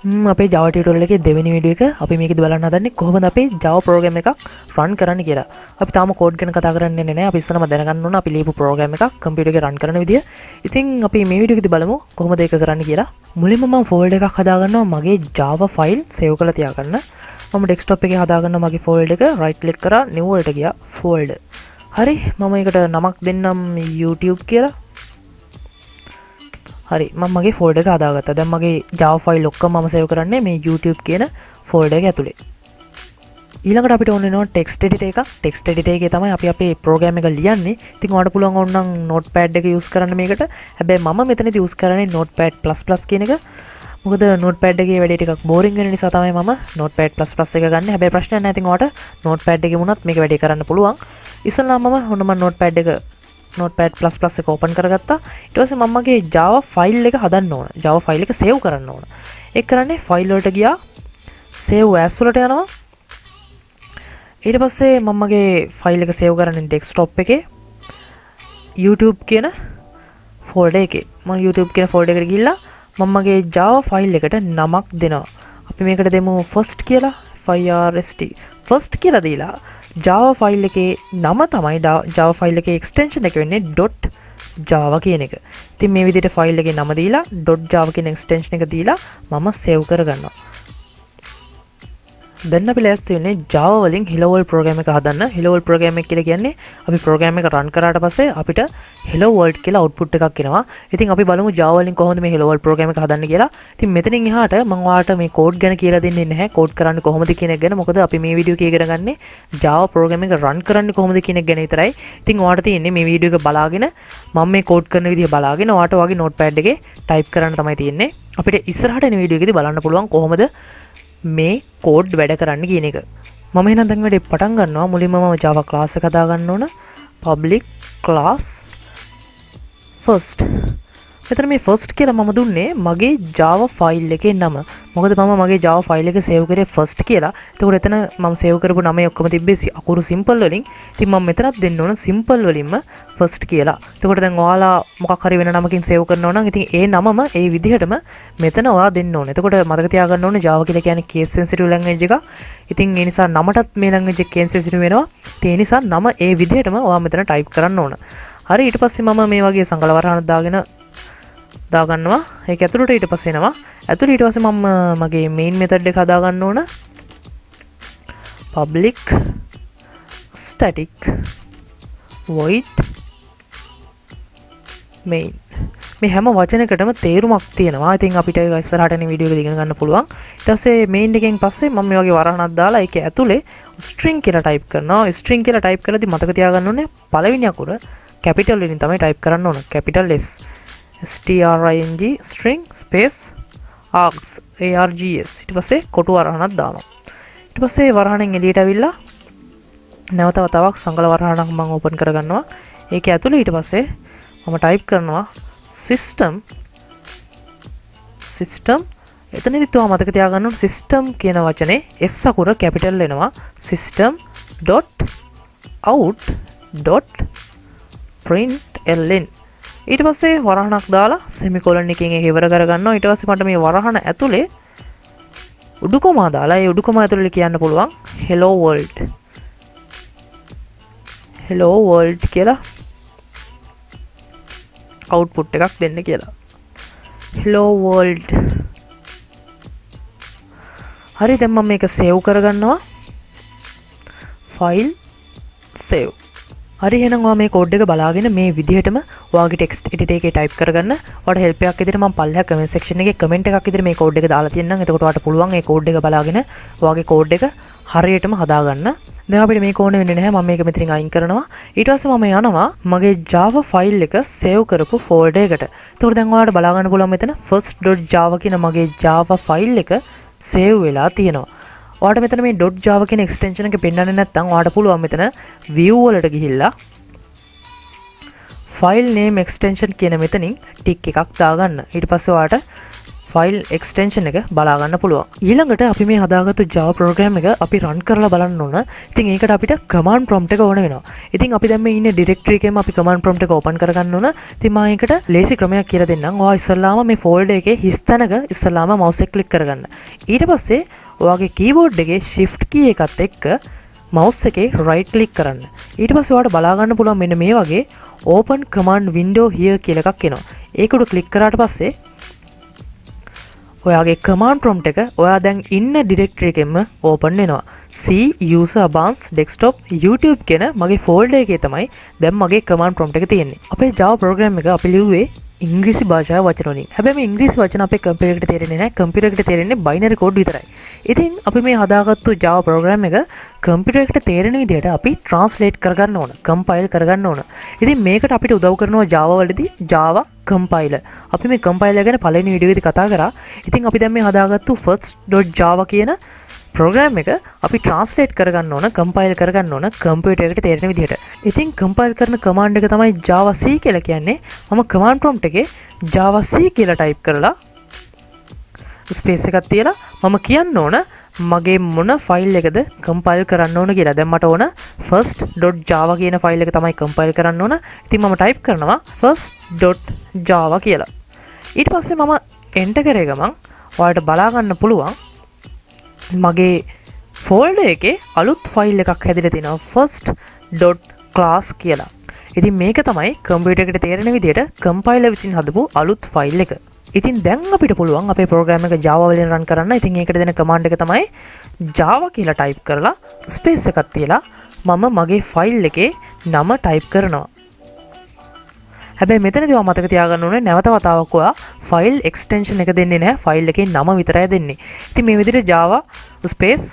අපේ Java tutorial එකේ දෙවෙනි වීඩියෝ එක අපි මේකෙදි බලන්න හදන්නේ කොහොමද අපේ Java program එකක් run කරන්න කියලා. අපි තාම code ගැන කතා කරන්නේ නැහැ. අපි ඉස්සෙල්ලාම දැනගන්න ඕන අපි ලියපු program එකක් computer එකේ run කරන විදිය. ඉතින් අපි මේ වීඩියෝ එකේදී බලමු කොහොමද ඒක කරන්න කියලා. මුලින්ම මම folder එකක් හදාගන්නවා මගේ Java file save කරලා තියාගන්න. මම desktop එකේ හදාගන්නවා මගේ folder එක right click කරා new වලට ගියා folder. හරි මම ඒකට නමක් දෙන්නම් YouTube කියලා. හරි මම මගේ ෆෝල්ඩර් එක හදාගත්තා. දැන් මගේ Java file ඔක්කොම මම save කරන්නේ මේ YouTube කියන ෆෝල්ඩර් එක ඇතුලේ. ඊළඟට අපිට ඕන වෙනවා text editor එකක්. text editor එකේ තමයි අපි අපේ program එක ලියන්නේ. ඉතින් ඔයාලට පුළුවන් ඕනනම් notepad එක use කරන්න මේකට. හැබැයි මම මෙතනදී use කරන්නේ notepad++ කියන එක. මොකද notepad එකේ වැඩේ ටිකක් boring වෙන නිසා තමයි මම notepad++ එක ගන්න. හැබැයි ප්‍රශ්නයක් නැහැ. ඉතින් ඔයාලට notepad එකේ වුණත් මේක වැඩේ කරන්න පුළුවන්. ඉස්සෙල්ලාම මම notepad එක notepad++ එක open කරගත්තා. ඊට පස්සේ මම මගේ Java file එක හදන්න ඕන. Java file එක save කරන්න ඕන. ඒක කරන්නේ file වලට ගියා save as වලට යනවා. ඊට පස්සේ මම මගේ file එක save කරන්නේ desktop එකේ YouTube කියන folder එකේ. මම YouTube කියන folder එකට ගිහිල්ලා මම මගේ Java file එකට නමක් දෙනවා. අපි මේකට දෙමු first කියලා. first කියලා දීලා Java file එකේ නම තමයි Java file එකේ extension එක වෙන්නේ .java කියන එක. ඉතින් මේ විදිහට file එකේ නම දීලා .java කියන extension එක දීලා මම save කරගන්නවා. දැන් අපි ලෑස්ති වෙන්නේ Java වලින් hello world program එක හදන්න. hello world program එක කියලා කියන්නේ අපි program එක run කරාට පස්සේ අපිට hello world කියලා output එකක් එනවා. ඉතින් අපි බලමු Java වලින් කොහොමද මේ hello world program එක හදන්න කියලා. ඉතින් මෙතනින් එහාට මම ඔයාලට මේ code ගැන කියලා දෙන්නේ නැහැ. code කරන්නේ කොහොමද කියන එක ගැන. මොකද අපි මේ වීඩියෝ එකේ ඉගෙන ගන්නේ Java program එක run කරන්නේ කොහොමද කියන එක ගැන විතරයි. ඉතින් ඔයාලට තියෙන්නේ මේ වීඩියෝ එක බලාගෙන මම මේ code කරන විදිය බලාගෙන ඔයාලට ඔයාගේ notepad එකේ type කරන්න තමයි තියෙන්නේ. අපිට ඉස්සරහට එන වීඩියෝ එකේදී බලන්න පුළුවන් කොහොමද මේ කෝඩ් වැඩ කරන්න කියන එක. මම එහෙනම් දැන් වැඩේ පටන් ගන්නවා. මුලින්ම මම Java class එක හදා ගන්න ඕන. public class first. මෙතන මේ first කියලා මම දුන්නේ මගේ Java file එකේ නම. මොකද මම මගේ Java file එක save කරේ first කියලා. එතකොට එතන මම save කරපු නමේ ඔක්කොම තිබ්බේ අකුරු simple වලින්. ඉතින් මම මෙතනත් දෙන්න ඕන simple වලින්ම first කියලා. එතකොට දැන් ඔයාලා මොකක් හරි වෙන නමකින් save කරනවා නම් ඉතින් ඒ නමම ඒ විදිහටම මෙතන ඔයා දෙන්න ඕනේ. එතකොට මතක තියාගන්න ඕනේ Java කියලා කියන්නේ case sensitive language එකක්. ඉතින් ඒ නිසා නමටත් මේ language එක case sensitive වෙනවා. ඒ නිසා නම ඒ විදිහටම ඔයා මෙතන type කරන්න ඕන. හරි ඊට පස්සේ මම මේ වගේ සංගල වරහනක් දාගන්නවා. ඒක ඇතුළට ඊට පස්සේ එනවා. ඇතුළට ඊට පස්සේ මම මගේ main method එක හදා ගන්න ඕන. public static void main. මේ හැම වචනයකටම තේරුමක් තියෙනවා. ඉතින් අපිට ඒක ඉස්සරහට එන වීඩියෝ එකේ ඉගෙන ගන්න පුළුවන්. ඊට පස්සේ main එකෙන් පස්සේ මම මේ වගේ වරහනක් දාලා ඒක ඇතුලේ string කියලා type කරනවා. string කියලා type කරද්දි මතක තියාගන්න ඕනේ පළවෙනි අකුර capital වලින් තමයි type කරන්න ඕන. capital S string string space args ඊට පස්සේ කොටු වරහනක් දානවා. ඊට පස්සේ වරහනෙන් එළියට ඇවිල්ලා නැවත වතාවක් සංගල වරහනක් මම ඕපන් කරගන්නවා. ඒක ඇතුළේ ඊට පස්සේ මම type කරනවා system එතනදිත් ඔයා මතක තියාගන්න ඕන system කියන වචනේ S අකුර capital වෙනවා. system.out.println ඊට පස්සේ වරහණක් දාලා semicolon එකකින් ඒක ඉවර කරගන්නවා. ඊට පස්සේ මට මේ වරහණ ඇතුලේ උඩු කොමා දාලා ඒ උඩු කොමා ඇතුලේ කියන්න පුළුවන් hello world කියලා output එකක් දෙන්න කියලා. hello world. හරි දැන් මම මේක save කරගන්නවා. file save. හරි එහෙනම් ඔයා මේ කෝඩ් එක බලාගෙන මේ විදිහටම ඔයාගේ ටෙක්ස්ට් එඩිටර් එකේ ටයිප් කරගන්න. ඔයාලට හෙල්ප් එකක් විදිහට මම පල්ලෙහා කමෙන්ට් සෙක්ෂන් එකේ කමෙන්ට් එකක් විදිහට මේ කෝඩ් එක දාලා තියෙනවා. එතකොට ඔයාලට පුළුවන් මේ කෝඩ් එක බලාගෙන ඔයාගේ කෝඩ් එක හරියටම හදාගන්න. දැන් අපිට මේක ඕනේ වෙන්නේ නැහැ. මම මේක මෙතනින් අයින් කරනවා. ඊට පස්සේ මම යනවා මගේ Java file එක save කරපු folder එකට. එතකොට දැන් ඔයාලට බලා ගන්න පුළුවන් මෙතන first.java කියන මගේ Java file එක save වෙලා තියෙනවා. ඔයාලට මෙතන මේ .java කියන extension එක පෙන්වන්නේ නැත්නම් ඔයාලට පුළුවන් මෙතන view වලට ගිහිල්ලා file name extension කියන මෙතනින් tick එකක් දාගන්න. ඊට පස්සේ ඔයාලට ෆයිල් එක්ස්ටෙන්ෂන් එක බලා ගන්න පුළුවන්. ඊළඟට අපි මේ හදාගත්තු Java program එක අපි run කරලා බලන්න ඕන. ඉතින් ඒකට අපිට command prompt එක ඕන වෙනවා. ඉතින් අපි දැන් මේ ඉන්නේ directory එකේම අපි command prompt එක open කරගන්න ඕන. ඉතින් මම ඒකට ලේසි ක්‍රමයක් කියලා දෙන්නම්. ඔයා ඉස්සල්ලාම මේ folder එකේ හිස් තැනක ඉස්සල්ලාම mouse එක click කරගන්න. ඊට පස්සේ ඔයාගේ keyboard එකේ shift key එකත් එක්ක mouse එකේ right click කරන්න. ඊට පස්සේ ඔයාලට බලා ගන්න පුළුවන් මෙන්න මේ වගේ open command window here කියලා එකක් එනවා. ඒක උඩ click කරාට පස්සේ ඔයාගේ command prompt එක ඔයා දැන් ඉන්න directory එකෙන්ම open වෙනවා. C user advanced desktop YouTube කියන මගේ folder එකේ තමයි දැන් මගේ command prompt එක තියෙන්නේ. අපේ Java program එක අපි ලිව්වේ ඉංග්‍රීසි භාෂාව වචන වලින්. හැබැයි මේ ඉංග්‍රීසි වචන අපේ කම්පියුටර් එකට තේරෙන්නේ නැහැ. කම්පියුටර් එකට තේරෙන්නේ binary code විතරයි. ඉතින් අපි මේ හදාගත්තු Java program එක කම්පියුටර් එකට තේරෙන විදිහට අපි translate කරගන්න ඕන, compile කරගන්න ඕන. ඉතින් මේකට අපිට උදව් කරනවා Java වලදී Java compiler. අපි මේ compiler ගැන පළවෙනි වීඩියෝ එකේදී කතා කරා. ඉතින් අපි දැන් මේ හදාගත්තු first.java කියන program එක අපි translate කරගන්න ඕන, compile කරගන්න ඕන කම්පියුටර් එකට තේරෙන විදිහට. ඉතින් compile කරන command එක තමයි Java C කියලා කියන්නේ. මම command prompt එකේ Java C කියලා type කරලා space එකක් තියලා මම කියන්න ඕන මගේ මොන ෆයිල් එකද compile කරන්න ඕන කියලා. දැන් මට ඕන first.java කියන ෆයිල් එක තමයි compile කරන්න ඕන. ඉතින් මම type කරනවා first.java කියලා. ඊට පස්සේ මම enter කරේ ගමන් ඔයාලට බලා ගන්න පුළුවන් මගේ folder එකේ අලුත් ෆයිල් එකක් හැදිලා තිනවා first.class කියලා. ඉතින් මේක තමයි කම්පියුටර් එකට තේරෙන විදිහට compiler විසින් හදපු අලුත් ෆයිල් එක. ඉතින් දැන් අපිට පුළුවන් අපේ program එක Java වලින් run කරන්න. ඉතින් ඒකට දෙන command එක තමයි Java කියලා type කරලා space එකක් තියලා මම මගේ ෆයිල් එකේ නම type කරනවා. හැබැයි මෙතනදී ඔයා මතක තියාගන්න ඕනේ නැවත වතාවක් ඔයා ෆයිල් එක්ස්ටෙන්ෂන් එක දෙන්නේ නැහැ. ෆයිල් එකේ නම විතරයි දෙන්නේ. ඉතින් මේ විදිහට Java space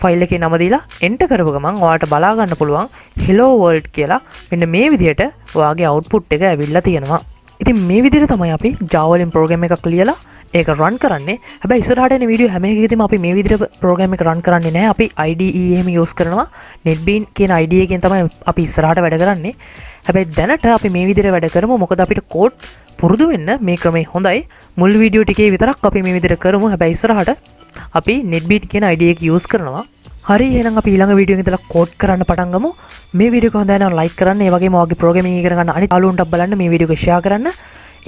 ෆයිල් එකේ නම දීලා enter කරපුව ගමන් ඔයාලට බලා ගන්න පුළුවන් hello world කියලා මෙන්න මේ විදිහට ඔයාගේ output එක ඇවිල්ලා තියෙනවා. ඉතින් මේ විදිහට තමයි අපි Java වලින් program එකක් ලියලා ඒක run කරන්නේ. හැබැයි ඉස්සරහට එන වීඩියෝ හැම එකකදීම අපි මේ විදිහට program එක run කරන්නේ නැහැ. අපි IDE එහෙම use කරනවා. NetBeans කියන IDE එකෙන් තමයි අපි ඉස්සරහට වැඩ කරන්නේ. හැබැයි දැනට අපි මේ විදිහට වැඩ කරමු. මොකද අපිට code පුරුදු වෙන්න මේ ක්‍රමය හොඳයි. මුල් වීඩියෝ ටිකේ විතරක් අපි මේ විදිහට කරමු. හැබැයි ඉස්සරහට අපි NetBeans කියන IDE එක use කරනවා. හරි එහෙනම් අපි ඊළඟ වීඩියෝ එකේ ඉඳලා කෝඩ් කරන්න පටන් ගමු. මේ වීඩියෝ එක හොඳයි නම් ලයික් කරන්න. ඒ වගේම ඔයාගේ ප්‍රෝග්‍රෑමින් ඉගෙන ගන්න අනිත් යාළුවන්ටත් බලන්න මේ වීඩියෝ එක ෂෙයා කරන්න.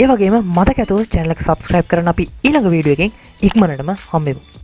ඒ වගේම මතක ඇතුව channel එක subscribe කරන්න. අපි ඊළඟ වීඩියෝ එකෙන් ඉක්මනටම හම්බෙමු.